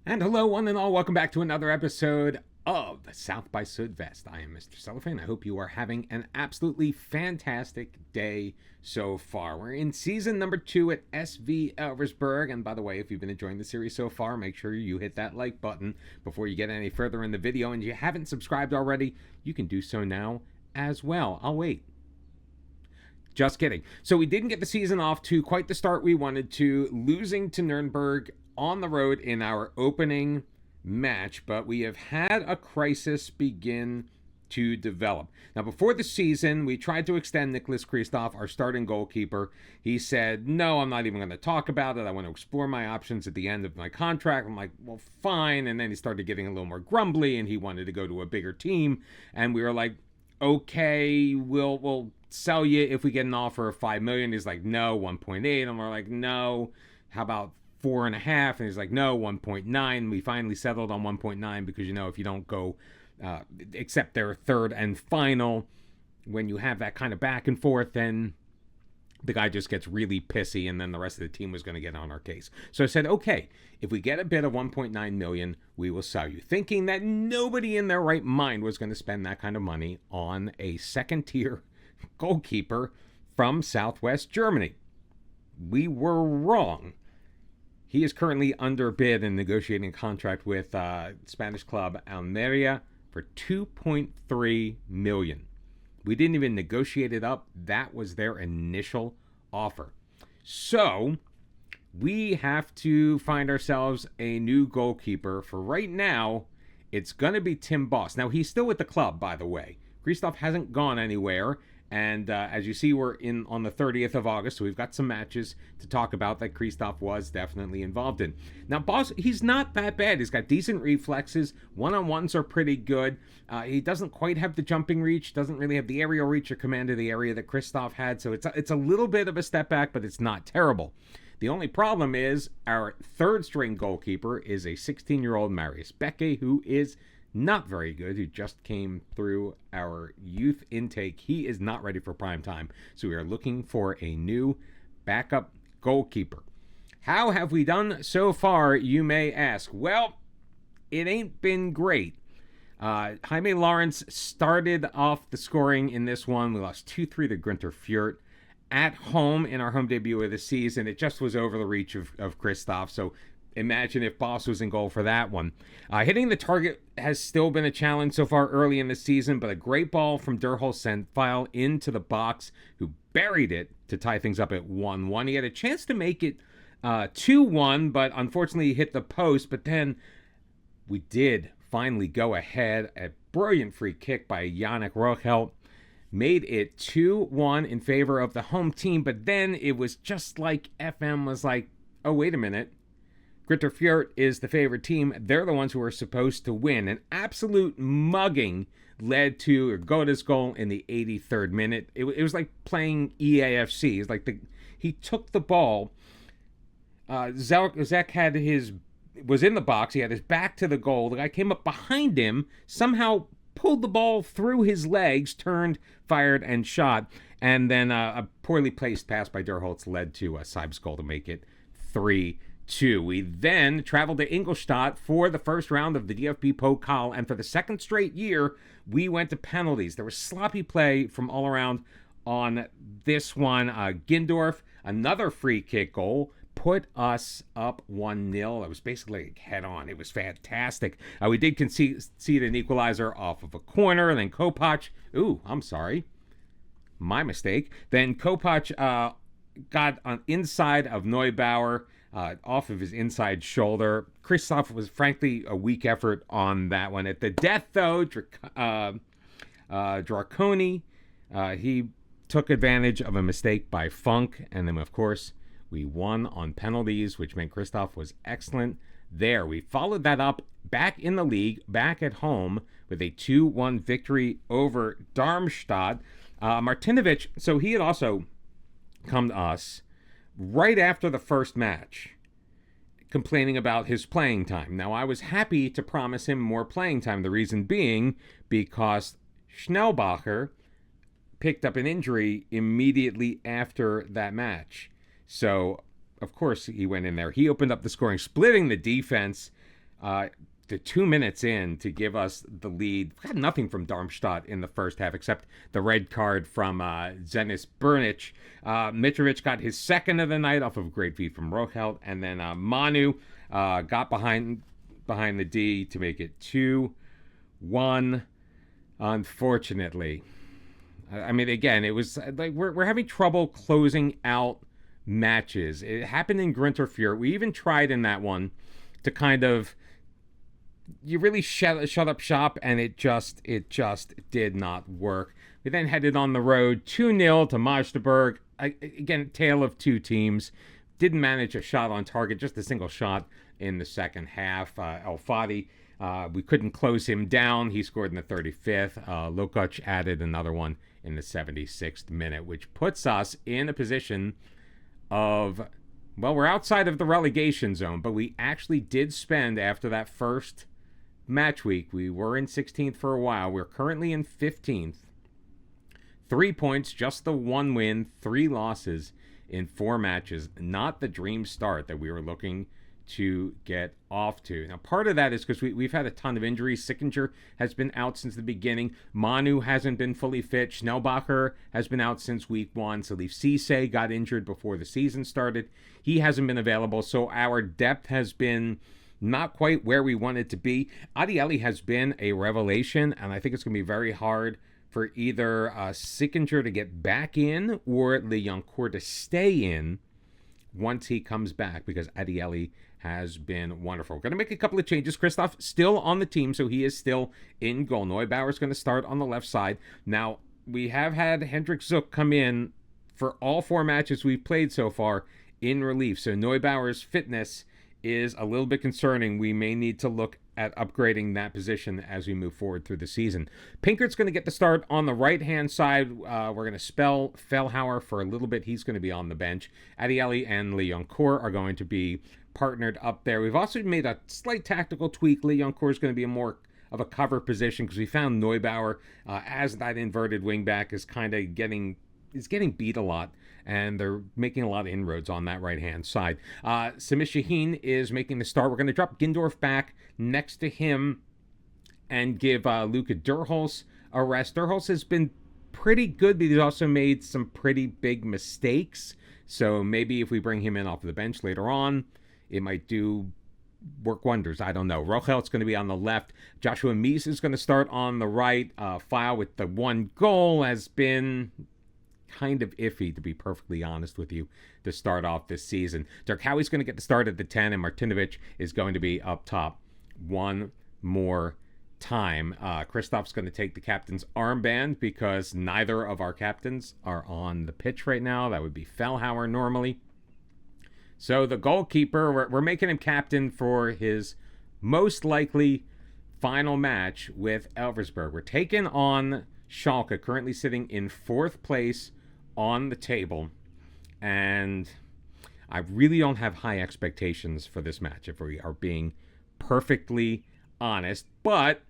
And hello, one and all. Welcome back to another episode of South by Sudvest. I am Mr. Cellophane. I hope you are having an absolutely fantastic day so far. We're in season number 2 at SV ELVERSBERG. And by the way, if you've been enjoying the series so far, make sure you hit that like button before you get any further in the video. And if you haven't subscribed already, you can do so now as well. I'll wait. Just kidding. So we didn't get the season off to quite the start we wanted to, losing to Nuremberg on the road in our opening match, but we have had a crisis begin to develop. Now, before the season, we tried to extend Nicholas Christoph, our starting goalkeeper. He said, no, I'm not even going to talk about it. I want to explore my options at the end of my contract. I'm like, well, fine. And then he started getting a little more grumbly, and he wanted to go to a bigger team. And we were like, okay, we'll sell you if we get an offer of $5 million. He's like, no, 1.8. And we're like, no, how about 4.5? And he's like, no, 1.9. We finally settled on 1.9 because, you know, if you don't go accept their third and final, when you have that kind of back and forth, then the guy just gets really pissy, and then the rest of the team was going to get on our case. So I said, okay, if we get a bid of 1.9 million, we will sell you, thinking that nobody in their right mind was going to spend that kind of money on a second-tier goalkeeper from Southwest Germany. We were wrong. He is currently underbid and negotiating a contract with Spanish club Almeria for 2.3 million. We didn't even negotiate it up. That was their initial offer. So we have to find ourselves a new goalkeeper. For right now, it's going to be Tim Boss. Now, he's still with the club, by the way. Christoph hasn't gone anywhere. And as you see, we're in on the 30th of August, so we've got some matches to talk about that Christoph was definitely involved in. Now, Boss, he's not that bad. He's got decent reflexes. One-on-ones are pretty good. He doesn't quite have the jumping reach, doesn't really have the aerial reach or command of the area that Christoph had, so it's a little bit of a step back, but it's not terrible. The only problem is our third-string goalkeeper is a 16-year-old Marius Becke, who is not very good, who just came through our youth intake. He is not ready for prime time, so we are looking for a new backup goalkeeper. How have we done so far, you may ask? Well, it ain't been great. Jaime Lawrence started off the scoring in this one. We lost 2-3 to Günther Fürth at home in our home debut of the season. It just was over the reach of Christoph, so imagine if Boss was in goal for that one. Hitting the target has still been a challenge so far early in the season, but a great ball from Derhol Sentfile into the box, who buried it to tie things up at 1-1. He had a chance to make it 2-1, but unfortunately he hit the post. But then we did finally go ahead. A brilliant free kick by Yannick Rochelt made it 2-1 in favor of the home team. But then it was just like FM was like, oh, wait a minute. Günther Fürth is the favorite team. They're the ones who are supposed to win. An absolute mugging led to Goda's goal in the 83rd minute. It was like playing EAFC. It's like he took the ball. Zek was in the box. He had his back to the goal. The guy came up behind him, somehow pulled the ball through his legs, turned, fired, and shot. And then a poorly placed pass by Derholtz led to Seib's goal to make it 3-2. We then traveled to Ingolstadt for the first round of the DFB Pokal, and for the second straight year, we went to penalties. There was sloppy play from all around on this one. Gindorf, another free kick goal, put us up 1-0. It was basically head on. It was fantastic. We did concede an equalizer off of a corner, and then Kopacz, my mistake. Then Kopacz got on inside of Neubauer, off of his inside shoulder. Christoph was frankly a weak effort on that one. At the death, though, Draconi, he took advantage of a mistake by Funk, and then, of course, we won on penalties, which meant Christoph was excellent there. We followed that up back in the league, back at home, with a 2-1 victory over Darmstadt. Martinovic, so he had also come to us right after the first match, complaining about his playing time. Now, I was happy to promise him more playing time, the reason being because Schnellbacher picked up an injury immediately after that match. So, of course, he went in there. He opened up the scoring, splitting the defense. the 2 minutes in to give us the lead. We got nothing from Darmstadt in the first half except the red card from Zenis Brnic. Mitrovic got his second of the night off of a great feed from Rochelt, and then Manu got behind the D to make it 2-1. Unfortunately, I mean, again, it was like we're having trouble closing out matches. It happened in Grinterfjord. We even tried in that one to kind of, you really shut up shop, and it just did not work. We then headed on the road 2-0 to Magdeburg. Again, tale of two teams. Didn't manage a shot on target, just a single shot in the second half. El Fadi, we couldn't close him down. He scored in the 35th. Lukac added another one in the 76th minute, which puts us in a position of, well, we're outside of the relegation zone, but we actually did spend, after that first match week, we were in 16th for a while. We're currently in 15th. 3 points, just the one win, 3 losses in 4 matches. Not the dream start that we were looking to get off to. Now, part of that is because we've had a ton of injuries. Sickinger has been out since the beginning. Manu hasn't been fully fit. Schnellbacher has been out since week 1. Salif Cisse got injured before the season started. He hasn't been available, so our depth has been not quite where we want it to be. Adieli has been a revelation, and I think it's going to be very hard for either Sickinger to get back in or Leoncourt to stay in once he comes back, because Adieli has been wonderful. Going to make a couple of changes. Christoph still on the team, so he is still in goal. Neubauer's going to start on the left side. Now, we have had Hendrik Zook come in for all 4 matches we've played so far in relief, so Neubauer's fitness is a little bit concerning. We may need to look at upgrading that position as we move forward through the season. Pinkert's going to get the start on the right-hand side. We're going to spell Fellhauer for a little bit. He's going to be on the bench. Adieli and Leoncourt are going to be partnered up there. We've also made a slight tactical tweak. Leoncourt is going to be more of a cover position because we found Neubauer as that inverted wingback is kind of getting beat a lot, and they're making a lot of inroads on that right-hand side. Samir Shaheen is making the start. We're going to drop Gindorf back next to him and give Luca Durholz a rest. Durholz has been pretty good, but he's also made some pretty big mistakes. So maybe if we bring him in off the bench later on, it might work wonders. I don't know. Rochel's going to be on the left. Joshua Mies is going to start on the right. File with the 1 goal has been kind of iffy, to be perfectly honest with you, to start off this season. Darkowi's going to get the start at the 10, and Martinovic is going to be up top one more time. Christoph's going to take the captain's armband because neither of our captains are on the pitch right now. That would be Fellhauer normally. So the goalkeeper, we're making him captain for his most likely final match with ELVERSBERG. We're taking on Schalke, currently sitting in 4th place on the table, and I really don't have high expectations for this match, if we are being perfectly honest, but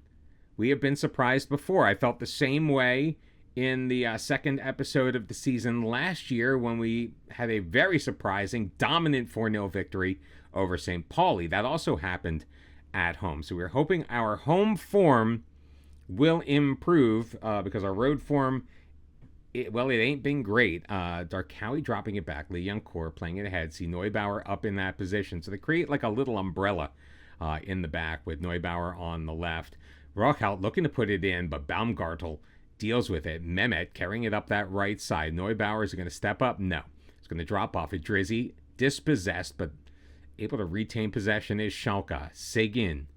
we have been surprised before. I felt the same way in the second episode of the season last year when we had a very surprising, dominant 4-0 victory over St. Pauli. That also happened at home, so we're hoping our home form will improve because our road form, it ain't been great. Darkowi dropping it back. Leoncourt playing it ahead. See Neubauer up in that position. So they create like a little umbrella in the back with Neubauer on the left. Rochelt looking to put it in, but Baumgartel deals with it. Mehmet carrying it up that right side. Neubauer, is going to step up? No. It's going to drop off. Idrizi dispossessed, but able to retain possession is Schalke. Seguin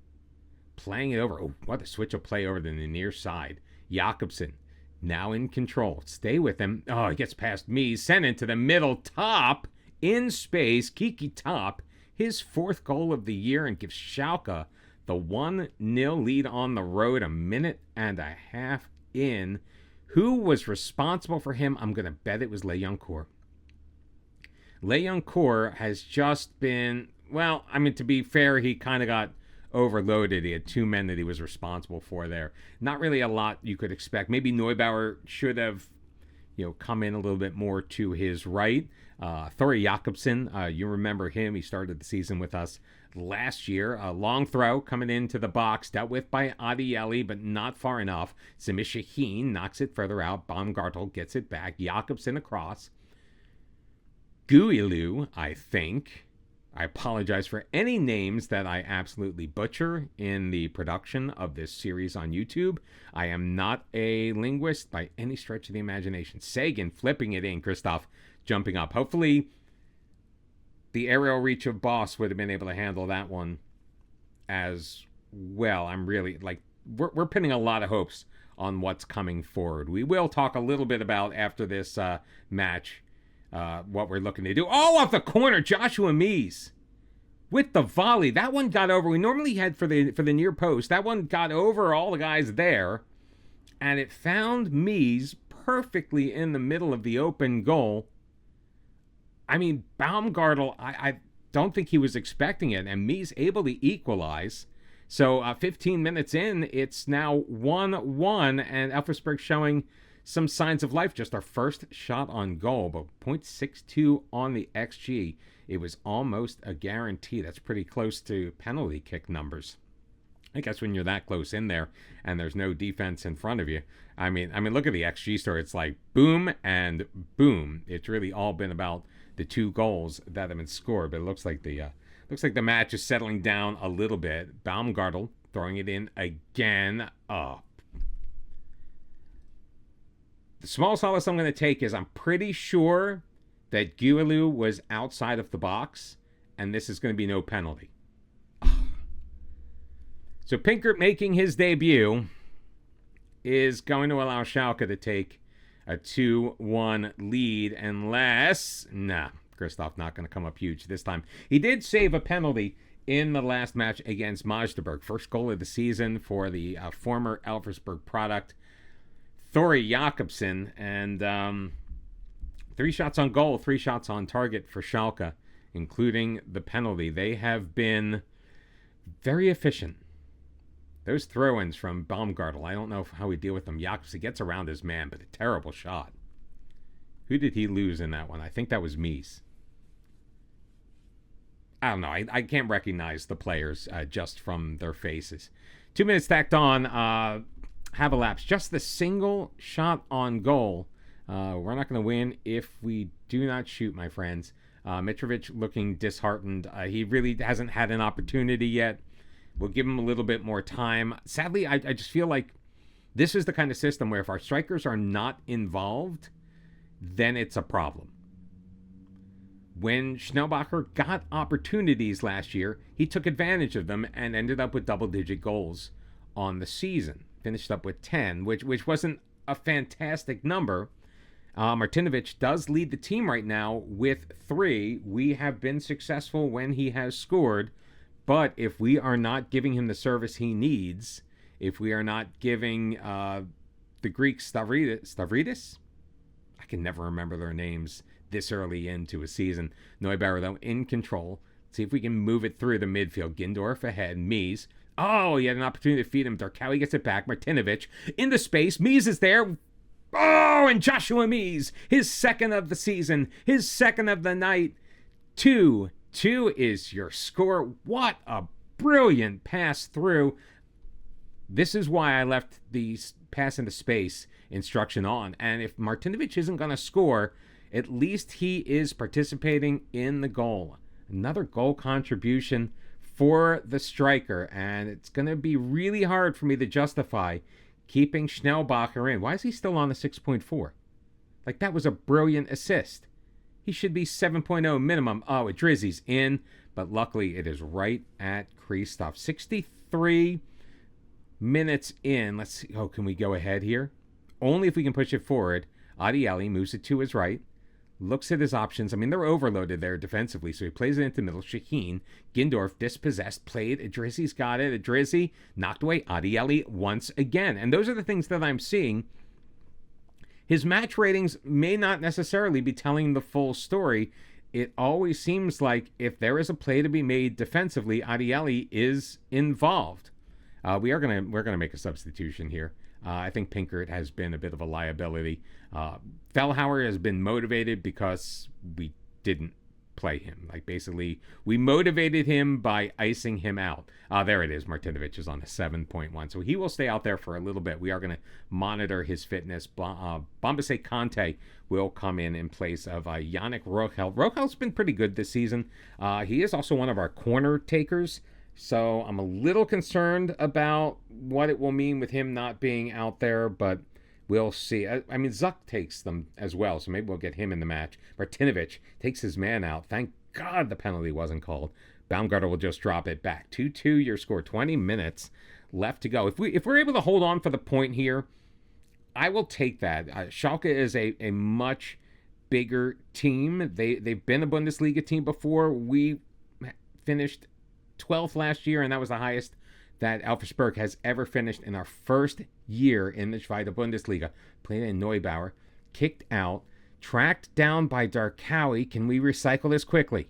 playing it over. Oh, what a switch of play over to the near side. Jakobsen now in control. Stay with him. Oh, he gets past me. Sent into the middle. Top in space. Kiki Top, his 4th goal of the year, and gives Schalke the 1-0 lead on the road, a minute and a half in. Who was responsible for him? I'm going to bet it was Leoncourt. Leoncourt has just been, well, I mean, to be fair, he kind of got overloaded. He had 2 men that he was responsible for there. Not really a lot you could expect. Maybe Neubauer should have, come in a little bit more to his right. Thore Jakobsen, you remember him. He started the season with us last year. A long throw coming into the box, dealt with by Adieli, but not far enough. Simi Shaheen knocks it further out. Baumgartel gets it back. Jakobsen across. Guilu, I think. I apologize for any names that I absolutely butcher in the production of this series on YouTube. I am not a linguist by any stretch of the imagination. Sagan flipping it in. Christoph jumping up. Hopefully the aerial reach of Boss would have been able to handle that one as well. I'm really, like, we're pinning a lot of hopes on what's coming forward. We will talk a little bit about, after this match, what we're looking to do. Oh, off the corner, Joshua Mies with the volley. That one got over. We normally head for the near post. That one got over all the guys there, and it found Mies perfectly in the middle of the open goal. I mean, Baumgartel, I don't think he was expecting it, and Mies able to equalize. So 15 minutes in, it's now 1-1, and ELVERSBERG showing some signs of life. Just our first shot on goal, but 0.62 on the XG. It was almost a guarantee. That's pretty close to penalty kick numbers. I guess when you're that close in there and there's no defense in front of you, I mean, look at the XG story. It's like boom and boom. It's really all been about the 2 goals that have been scored. But it looks like the match is settling down a little bit. Baumgartel throwing it in again. Oh. The small solace I'm going to take is I'm pretty sure that Guilu was outside of the box, and this is going to be no penalty. So Pinkert, making his debut, is going to allow Schalke to take a 2-1 lead unless... Nah, Christoph not going to come up huge this time. He did save a penalty in the last match against Magdeburg. First goal of the season for the former ELVERSBERG product, Thori Jakobsen. And 3 shots on goal, 3 shots on target for Schalke, including the penalty. They have been very efficient. Those throw-ins from Baumgartel, I don't know how we deal with them. Jakobsen gets around his man, but a terrible shot. Who did he lose in that one? I think that was Mies. I don't know. I can't recognize the players just from their faces. 2 minutes tacked on. Have elapsed. Just the single shot on goal. We're not going to win if we do not shoot, my friends. Mitrovic looking disheartened. He really hasn't had an opportunity yet. We'll give him a little bit more time. Sadly, I just feel like this is the kind of system where if our strikers are not involved, then it's a problem. When Schnellbacher got opportunities last year, he took advantage of them and ended up with double-digit goals on the season. Finished up with 10, which wasn't a fantastic number. Martinovic does lead the team right now with 3. We have been successful when he has scored. But if we are not giving him the service he needs, if we are not giving the Greek Stavridis, I can never remember their names this early into a season. Neubauer, though, in control. See if we can move it through the midfield. Gindorf ahead. Mies. Oh, he had an opportunity to feed him. Darkowy gets it back. Martinovic into space. Mies is there. Oh, and Joshua Mies, his second of the season, his second of the night. 2-2 is your score. What a brilliant pass through. This is why I left the pass into space instruction on. And if Martinovic isn't going to score, at least he is participating in the goal. Another goal contribution for the striker. And it's going to be really hard for me to justify keeping Schnellbacher in. Why is he still on the 6.4? Like, that was a brilliant assist. He should be 7.0 minimum. Oh, Drizzy's in, but luckily it is right at crease stuff. 63 minutes in. Let's see. Oh, can we go ahead here? Only if we can push it forward. Adieli moves it to his right. Looks at his options. I mean, they're overloaded there defensively, so he plays it into the middle. Shaheen. Gindorf dispossessed. Played. Drizzy's got it. Drizzy knocked away Adieli once again. And those are the things that I'm seeing. His match ratings may not necessarily be telling the full story. It always seems like if there is a play to be made defensively, Adieli is involved. We're gonna make a substitution here. I think Pinkert has been a bit of a liability. Fellhauer has been motivated because we didn't play him. Like, basically, we motivated him by icing him out. There it is. Martinovic is on a 7.1. So he will stay out there for a little bit. We are going to monitor his fitness. Bombase Conte will come in place of Yannick Rochel. Rochel's been pretty good this season. He is also one of our corner takers. So I'm a little concerned about what it will mean with him not being out there, but we'll see. I mean, Zuck takes them as well, so maybe we'll get him in the match. Martinovic takes his man out. Thank God the penalty wasn't called. Baumgartner will just drop it back. 2-2 your score. 20 minutes left to go. If we're able to hold on for the point here, I will take that. Schalke is a much bigger team. They've been a Bundesliga team before. We finished 12th last year, and that was the highest that ELVERSBERG has ever finished in our first year in the Zweite Bundesliga. Played in Neubauer, kicked out, tracked down by Darkawi. Can we recycle this quickly?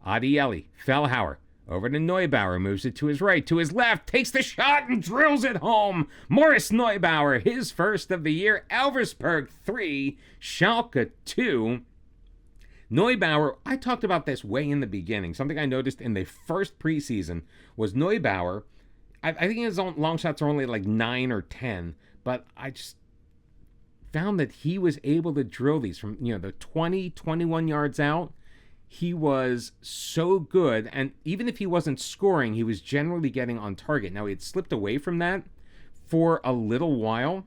Adieli, Fellhauer, over to Neubauer, moves it to his right, to his left, takes the shot and drills it home. Morris Neubauer, his first of the year. ELVERSBERG 3, Schalke 2. Neubauer, I talked about this way in the beginning. Something I noticed in the first preseason was Neubauer, I think his long shots are only like 9 or 10, but I just found that he was able to drill these from, the 20, 21 yards out. He was so good, and even if he wasn't scoring, he was generally getting on target. Now, he had slipped away from that for a little while,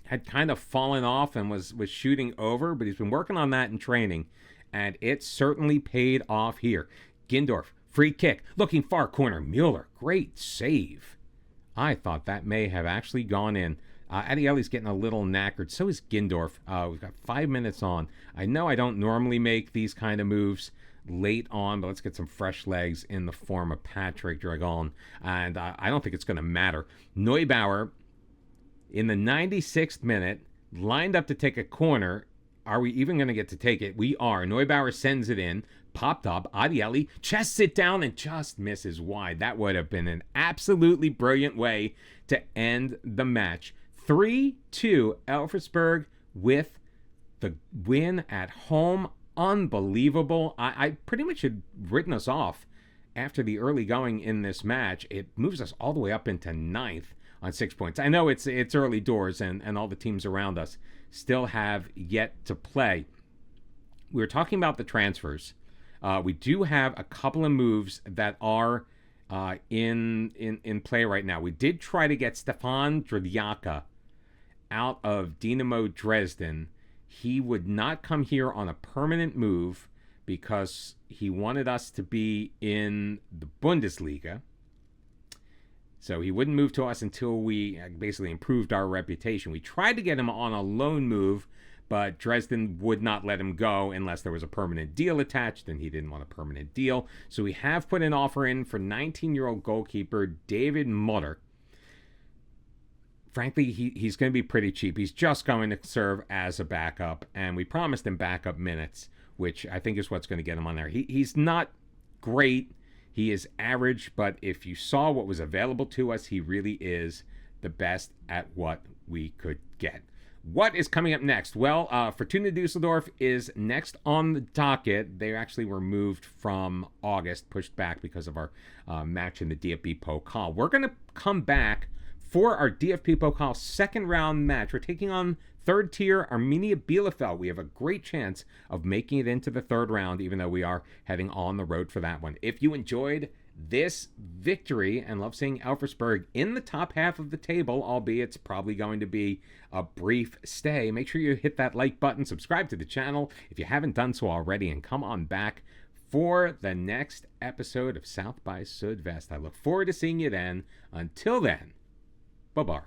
had kind of fallen off and was shooting over, but he's been working on that in training, and it certainly paid off here. Gindorf, free kick, looking far corner. Mueller, great save. I thought that may have actually gone in. Adieli's getting a little knackered. So is Gindorf. We've got 5 minutes on. I know I don't normally make these kind of moves late on, but let's get some fresh legs in the form of Patrick Dragon. And I don't think it's going to matter. Neubauer, in the 96th minute, lined up to take a corner. Are we even going to get to take it? We are. Neubauer sends it in. Popped up. Adieli chests it down and just misses wide. That would have been an absolutely brilliant way to end the match. 3-2 ELVERSBERG with the win at home. Unbelievable. I pretty much had written us off after the early going in this match. It moves us all the way up into 9th on 6 points. I know it's early doors and all the teams around us still have yet to play. We were talking about the transfers. We do have a couple of moves that are in play right now. We did try to get Stefan Drdyaka out of Dynamo Dresden. He would not come here on a permanent move because he wanted us to be in the Bundesliga. So he wouldn't move to us until we basically improved our reputation. We tried to get him on a loan move, but Dresden would not let him go unless there was a permanent deal attached, and he didn't want a permanent deal. So we have put an offer in for 19-year-old goalkeeper David Mutter. Frankly, he's going to be pretty cheap. He's just going to serve as a backup, and we promised him backup minutes, which I think is what's going to get him on there. He's not great. He is average, but if you saw what was available to us, he really is the best at what we could get. What is coming up next? Well, Fortuna Dusseldorf is next on the docket. They actually were moved from August, pushed back because of our match in the DFB Pokal. We're going to come back for our DFB Pokal second round match. We're taking on third tier Arminia Bielefeld. We have a great chance of making it into the third round, even though we are heading on the road for that one. If you enjoyed this victory and love seeing ELVERSBERG in the top half of the table, albeit it's probably going to be a brief stay, make sure you hit that like button, subscribe to the channel if you haven't done so already, and come on back for the next episode of South by Südwest. I look forward to seeing you then. Until then, bye-bye.